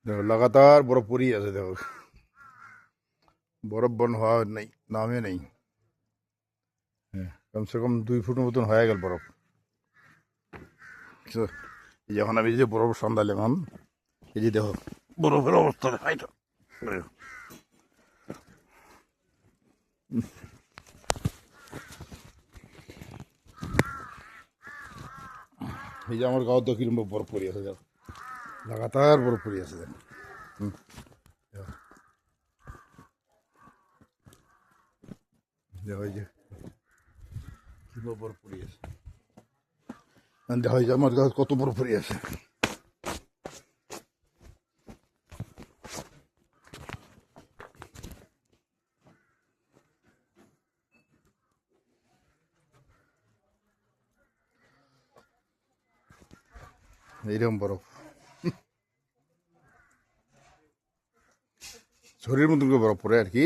দেখো লাগাতার বরফ পড়েই আছে। দেখো বরফ বন্ধ হওয়া নেই, নামে নেই। হ্যাঁ, কমসে কম 2 ফুট মতন হয়ে গেল বরফ। তো এই যখন আমি যে বরফ সন্ধ্যাল এখন এই যে দেখো বরফের অবস্থা দেখাইতো। এই যে আমার গাঁও তো কিরম বরফ পড়ে আছে। দেখো লাগাতার বরফ পড়ে আছে। দেখো দেখো এই যে কিরম বরফ পড়ে আছে। দেখো এই যে আমার গাছ কত বরফ পড়ে আছে। এইরকম বরফ শরীর মতন করে বরফ পড়ে আর কি।